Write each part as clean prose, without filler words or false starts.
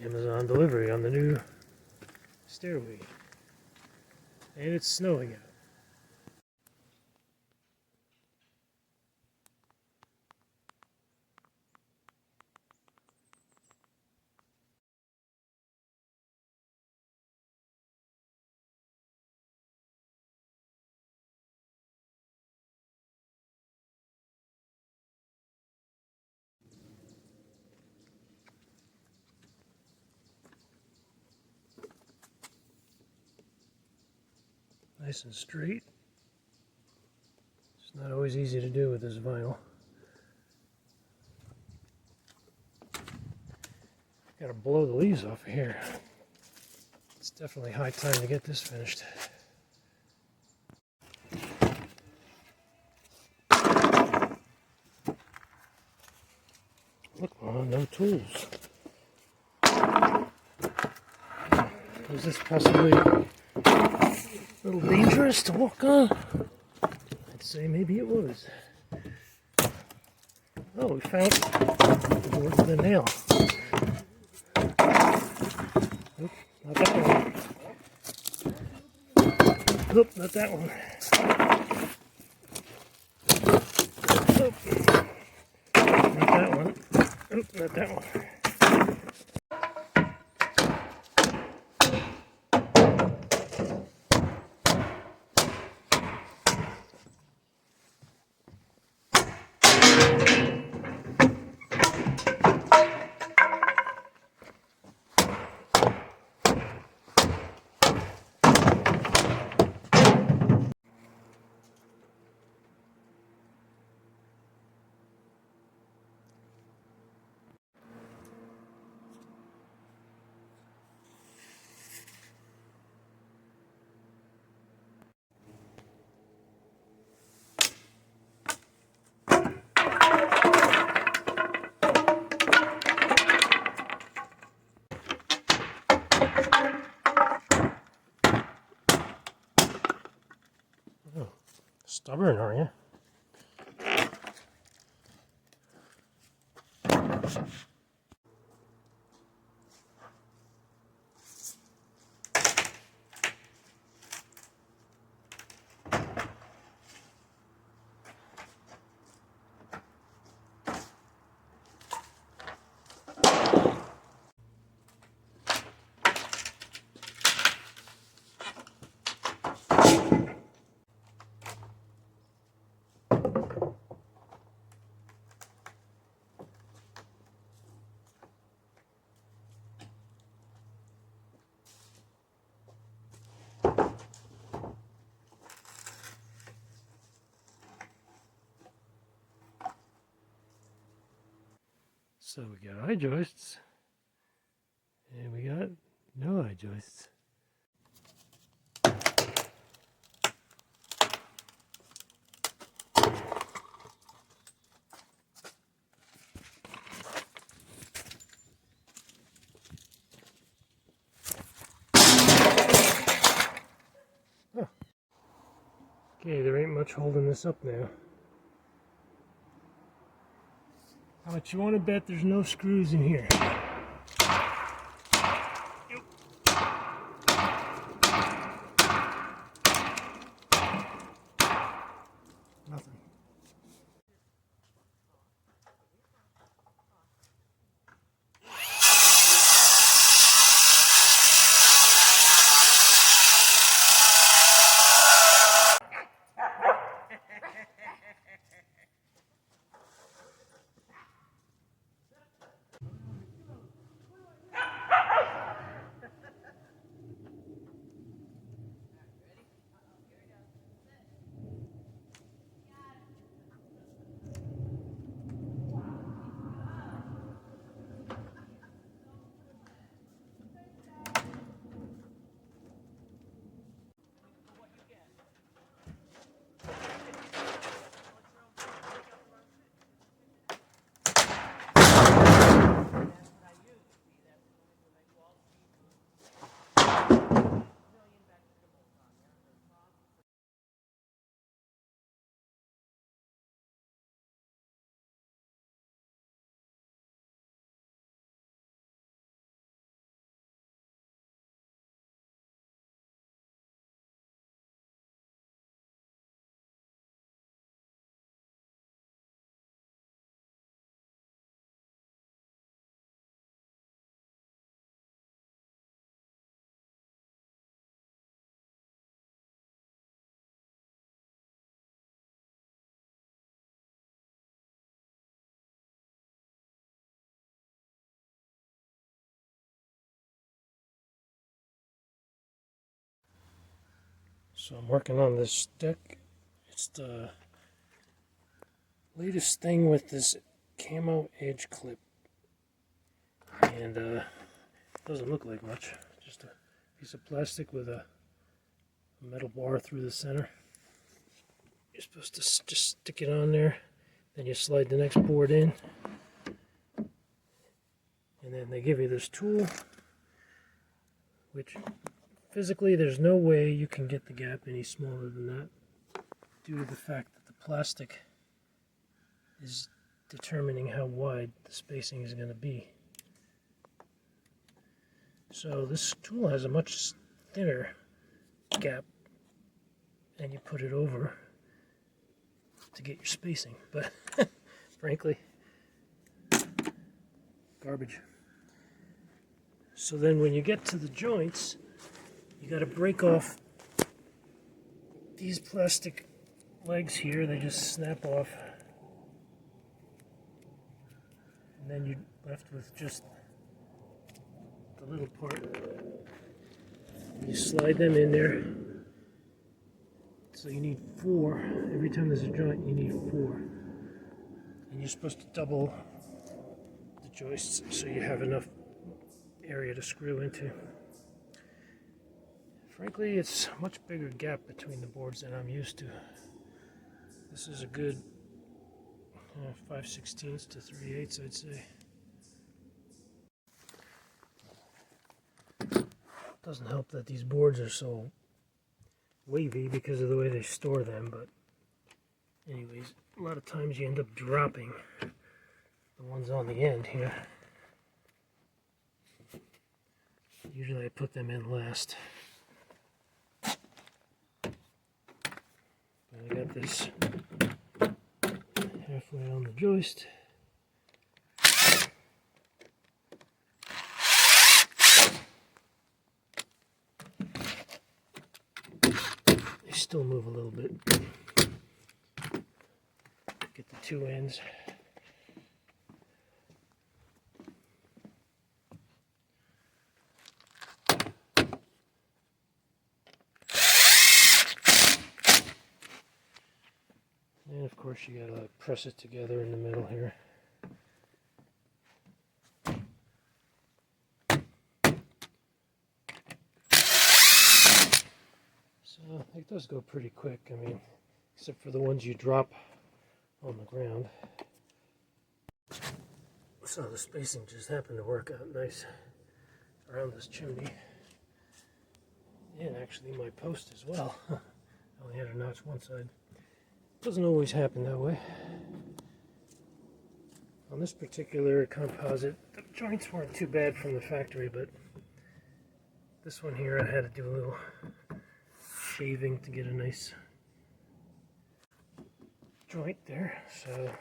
Amazon delivery on the new stairway. And it's snowing out. Nice and straight. It's not always easy to do with this vinyl. Gotta blow the leaves off of here. It's definitely high time to get this finished. Look, Mom, no tools. Is this possibly a little dangerous to walk on? I'd say maybe it was. Oh, we found the door with a nail. Nope, not that one. Nope, not that one. Nope, not that one. Nope, not that one. Oh, stubborn, are you? So we got eye joists, and we got no eye joists. Huh. Okay, there ain't much holding this up now. How much you want to bet there's no screws in here? Nothing. So I'm working on this deck. It's the latest thing with this camo edge clip. And it doesn't look like much. Just a piece of plastic with a metal bar through the center. You're supposed to just stick it on there. Then you slide the next board in. And then they give you this tool, which physically there's no way you can get the gap any smaller than that, due to the fact that the plastic is determining how wide the spacing is going to be. So this tool has a much thinner gap, and you put it over to get your spacing, but frankly, garbage. So then when you get to the joints, you got to break off these plastic legs here. They just snap off, and then you're left with just the little part. You slide them in there. So you need 4. Every time there's a joint, you need 4. And you're supposed to double the joists so you have enough area to screw into. Frankly, it's a much bigger gap between the boards than I'm used to. This is a good 5/16 to 3/8, I'd say. Doesn't help that these boards are so wavy because of the way they store them, but anyways, a lot of times you end up dropping the ones on the end here. Usually I put them in last. But I got this halfway on the joist. They still move a little bit. Get the 2 ends. And of course you gotta press it together in the middle here. So it does go pretty quick, I mean, except for the ones you drop on the ground. So the spacing just happened to work out nice around this chimney. And actually my post as well. I only had to notch one side. Doesn't always happen that way. On this particular composite, the joints weren't too bad from the factory, but this one here I had to do a little shaving to get a nice joint there. So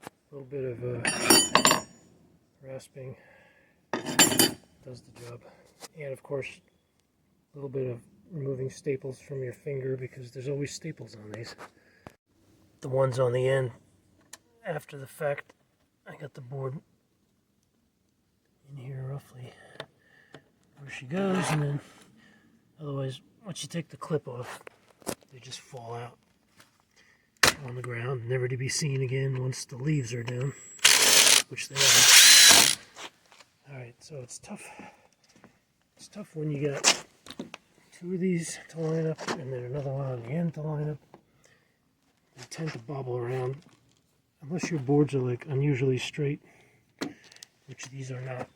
a little bit of rasping does the job. And of course, a little bit of removing staples from your finger, because there's always staples on these. The ones on the end, after the fact, I got the board in here roughly where she goes, and then otherwise, once you take the clip off, they just fall out on the ground, never to be seen again once the leaves are down, which they are. Alright, so it's tough. It's tough when you got 2 of these to line up and then another one on the end to line up. They tend to bobble around unless your boards are like unusually straight, which these are not.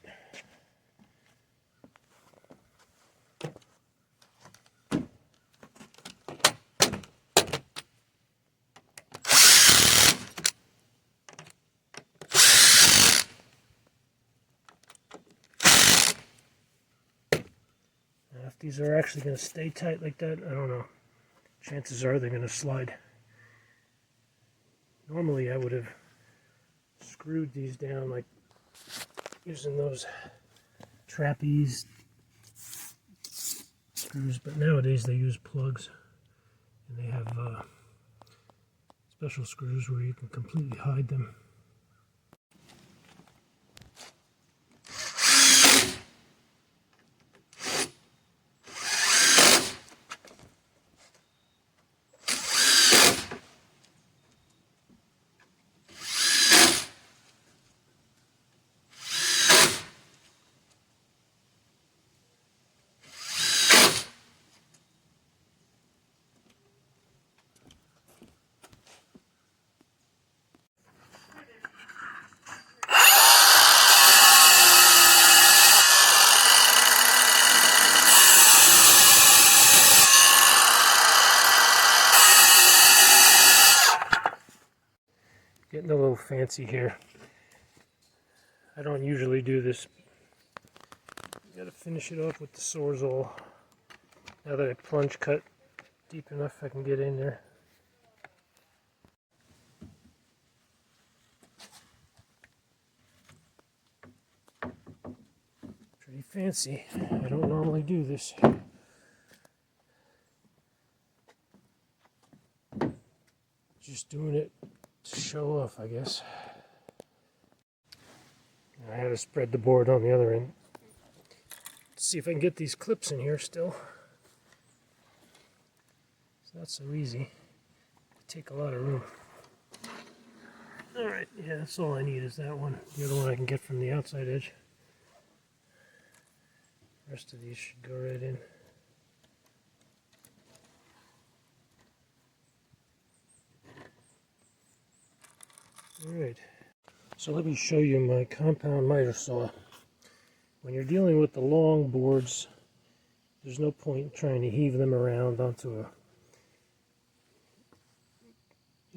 Now, if these are actually going to stay tight like that, I don't know. Chances are they're going to slide. Normally I would have screwed these down like using those trapeze screws, but nowadays they use plugs, and they have special screws where you can completely hide them. fancy here. I don't usually do this. Gotta finish it off with the Sawzall. Now that I plunge cut deep enough, I can get in there. Pretty fancy. I don't normally do this. Just doing it to show off, I guess. I had to spread the board on the other end. Let's see if I can get these clips in here still. It's not so easy. They take a lot of room. Alright, yeah, that's all I need is that one. The other one I can get from the outside edge. The rest of these should go right in. Alright, so let me show you my compound miter saw. When you're dealing with the long boards, there's no point trying to heave them around onto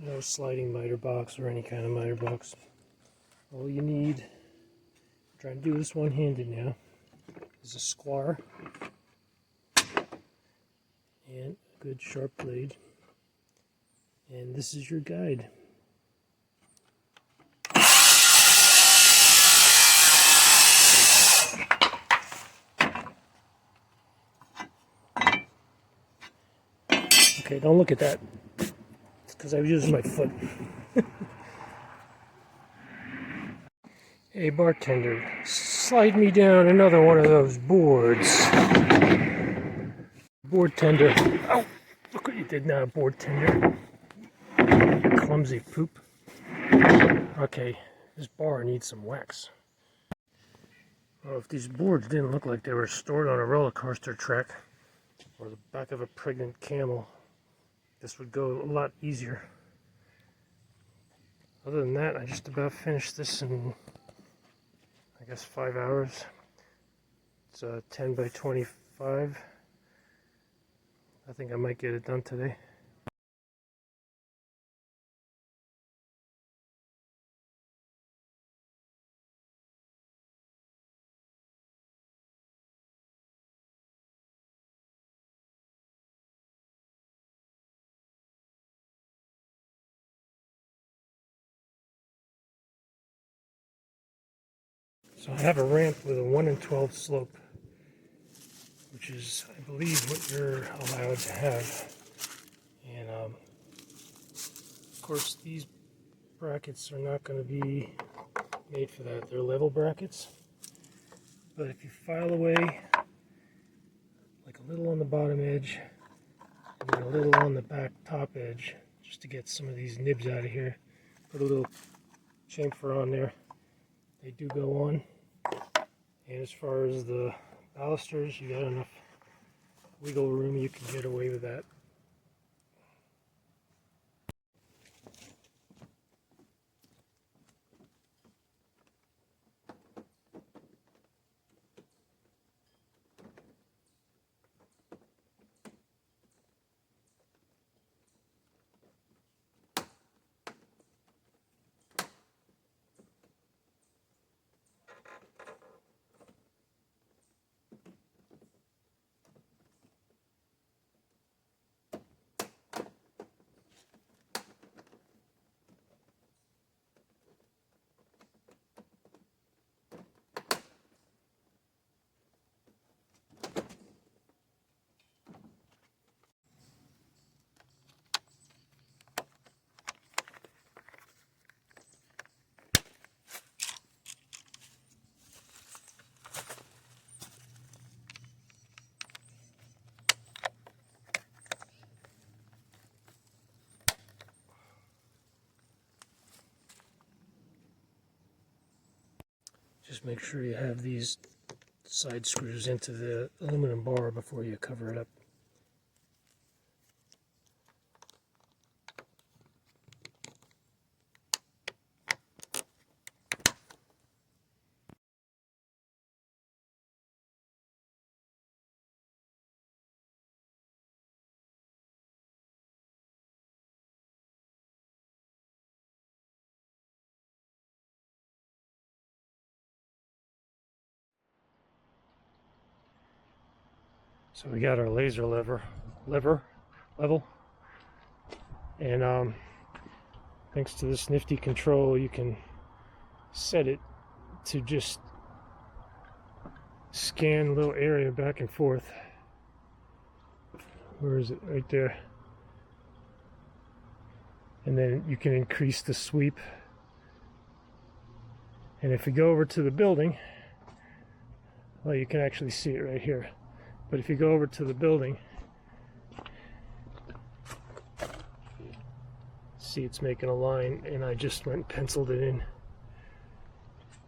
a sliding miter box or any kind of miter box. All you need, I'm trying to do this one-handed now, is a square and a good sharp blade. And this is your guide. Okay, don't look at that. It's because I was using my foot. Hey bartender, slide me down another one of those boards. Board tender. Oh, look what you did now, board tender. Clumsy poop. Okay, this bar needs some wax. Well, if these boards didn't look like they were stored on a roller coaster track or the back of a pregnant camel, this would go a lot easier. Other than that, I just about finished this in, I guess, 5 hours. It's 10 by 25. I think I might get it done today. So I have a ramp with a 1 in 12 slope, which is, I believe, what you're allowed to have. And of course, these brackets are not going to be made for that. They're level brackets. But if you file away, like a little on the bottom edge, and then a little on the back top edge, just to get some of these nibs out of here, put a little chamfer on there, they do go on. And as far as the balusters, you got enough wiggle room, you can get away with that. Just make sure you have these side screws into the aluminum bar before you cover it up. So we got our laser level, and thanks to this nifty control, you can set it to just scan a little area back and forth. Where is it? Right there. And then you can increase the sweep. And if you go over to the building, well, you can actually see it right here. But if you go over to the building, see it's making a line, and I just went and penciled it in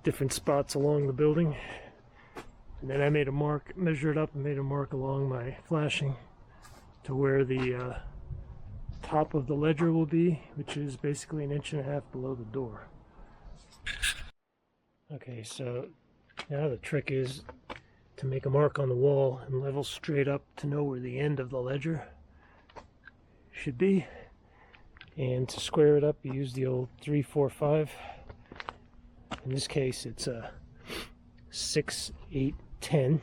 different spots along the building. And then I made a mark, measured up and made a mark along my flashing to where the top of the ledger will be, which is basically 1.5 inches below the door. Okay, so now the trick is to make a mark on the wall and level straight up to know where the end of the ledger should be. And to square it up, you use the old 3, 4, 5. In this case, it's a 6, 8, 10.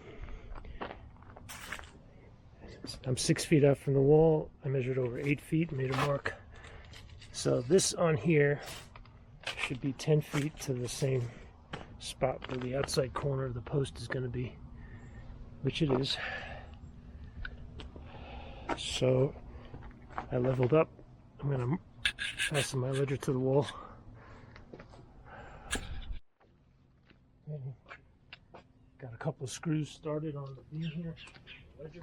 I'm 6 feet out from the wall. I measured over 8 feet and made a mark. So this on here should be 10 feet to the same spot where the outside corner of the post is going to be, which it is. So I leveled up. I'm going to fasten my ledger to the wall. Got a couple of screws started on the beam here. Ledger.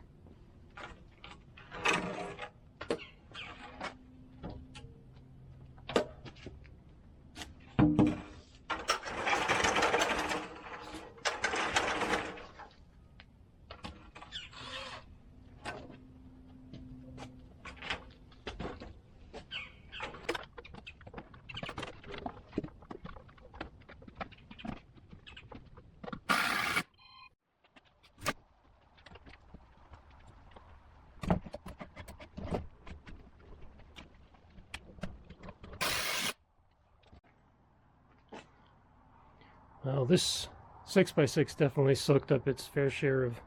Well, this 6x6 definitely soaked up its fair share of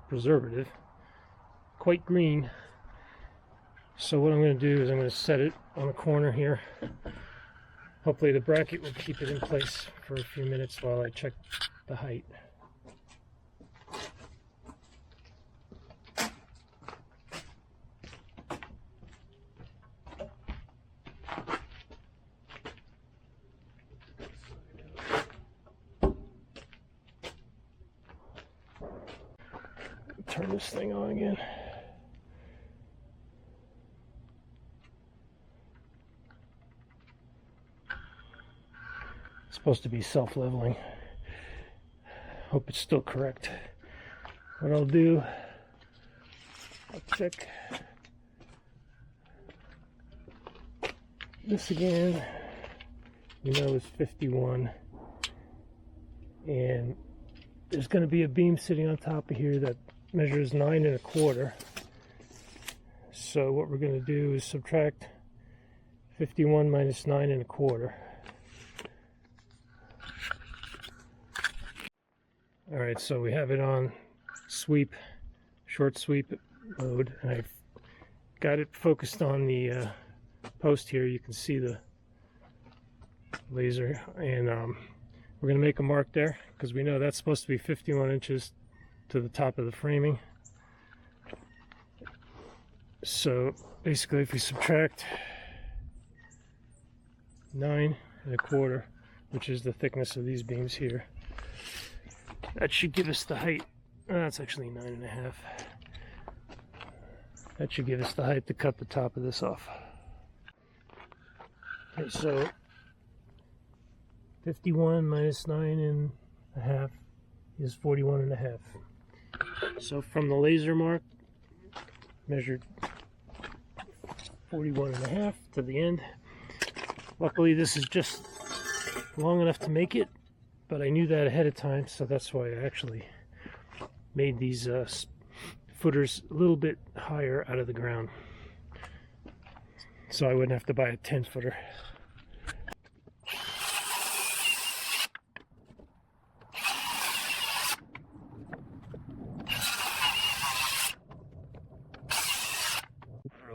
preservative. Quite green. So what I'm going to do is I'm going to set it on the corner here. Hopefully the bracket will keep it in place for a few minutes while I check the height. Turn this thing on again. It's supposed to be self-leveling. Hope it's still correct. What I'll do, I'll check this again. You know it's 51. And there's going to be a beam sitting on top of here that measures 9 1/4. So what we're going to do is subtract 51 minus 9 1/4. Alright, so we have it on sweep, short sweep mode, and I've got it focused on the post here. You can see the laser, and we're going to make a mark there because we know that's supposed to be 51 inches to the top of the framing. So basically if we subtract 9 1/4, which is the thickness of these beams here, that should give us the height. That's actually 9 1/2. That should give us the height to cut the top of this off. Okay, so 51 minus 9 1/2 is 41 1/2. So from the laser mark, measured 41 1/2 to the end. Luckily this is just long enough to make it, but I knew that ahead of time, so that's why I actually made these footers a little bit higher out of the ground, so I wouldn't have to buy a 10-footer.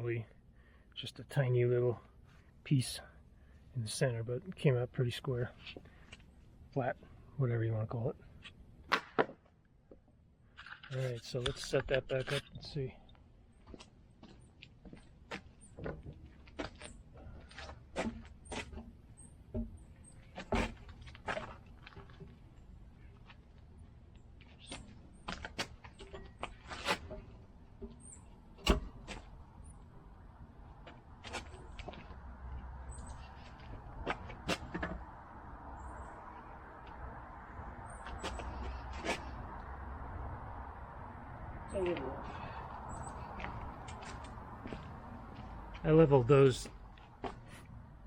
unfortunately just a tiny little piece in the center, but it came out pretty square, flat, whatever you want to call it. Alright, so let's set that back up and see. I leveled those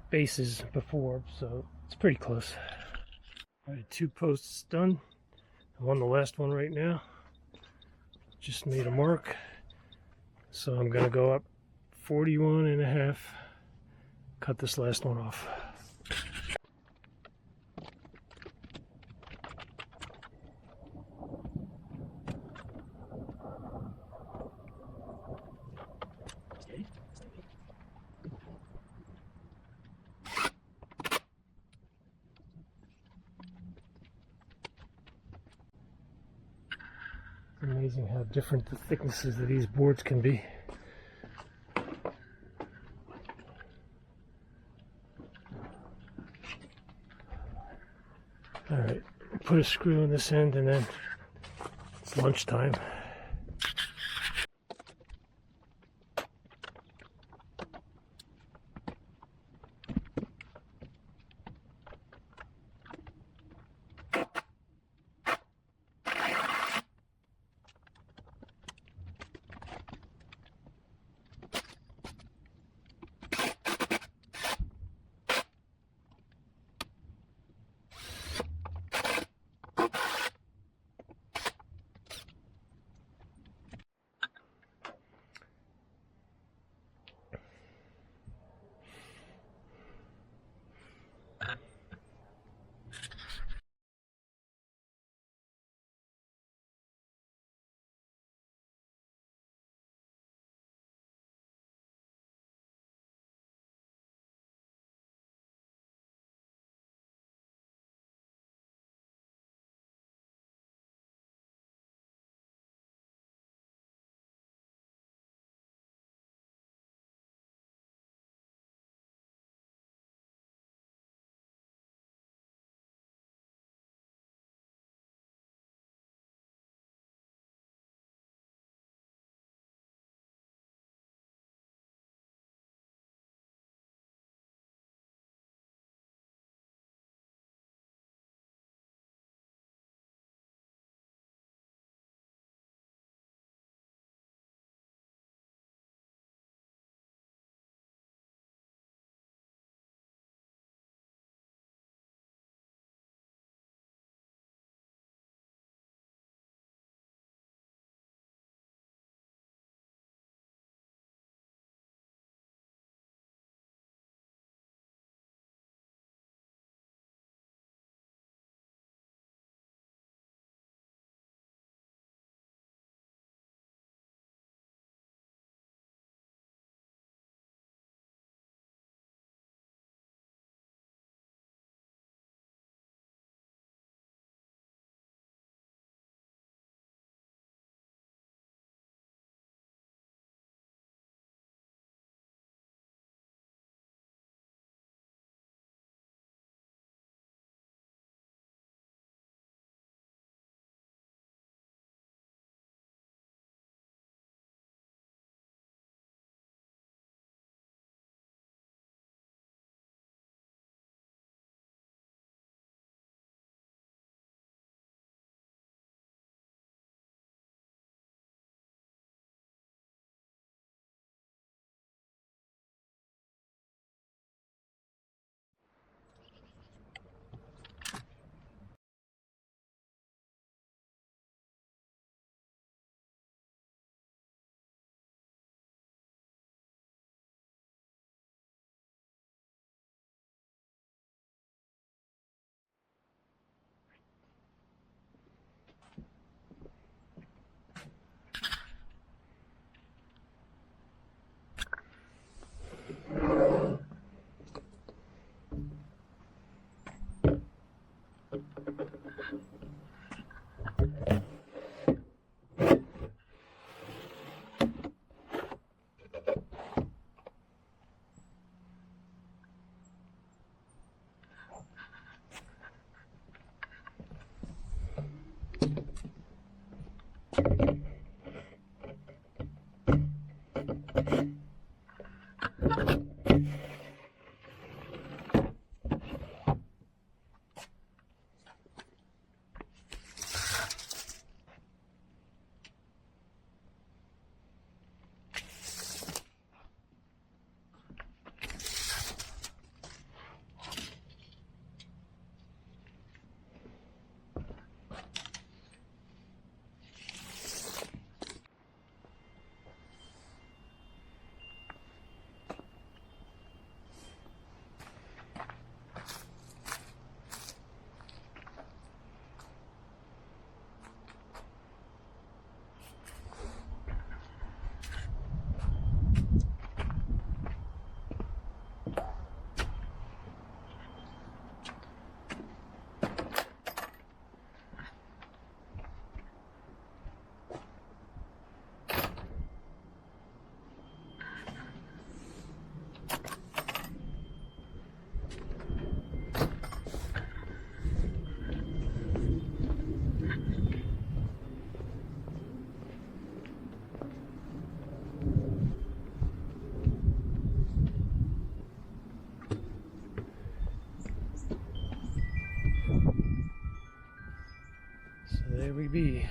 bases before, so it's pretty close. Alright, 2 posts done. I'm on the last one right now. Just made a mark. So I'm going to go up 41.5, cut this last one off. It's amazing how different the thicknesses of these boards can be. Alright, put a screw in this end and then it's lunchtime. So there we be.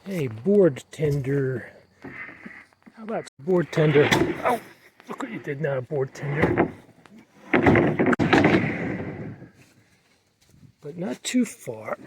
Hey, board tender. How about board tender? Oh, look what you did now, board tender. But not too far.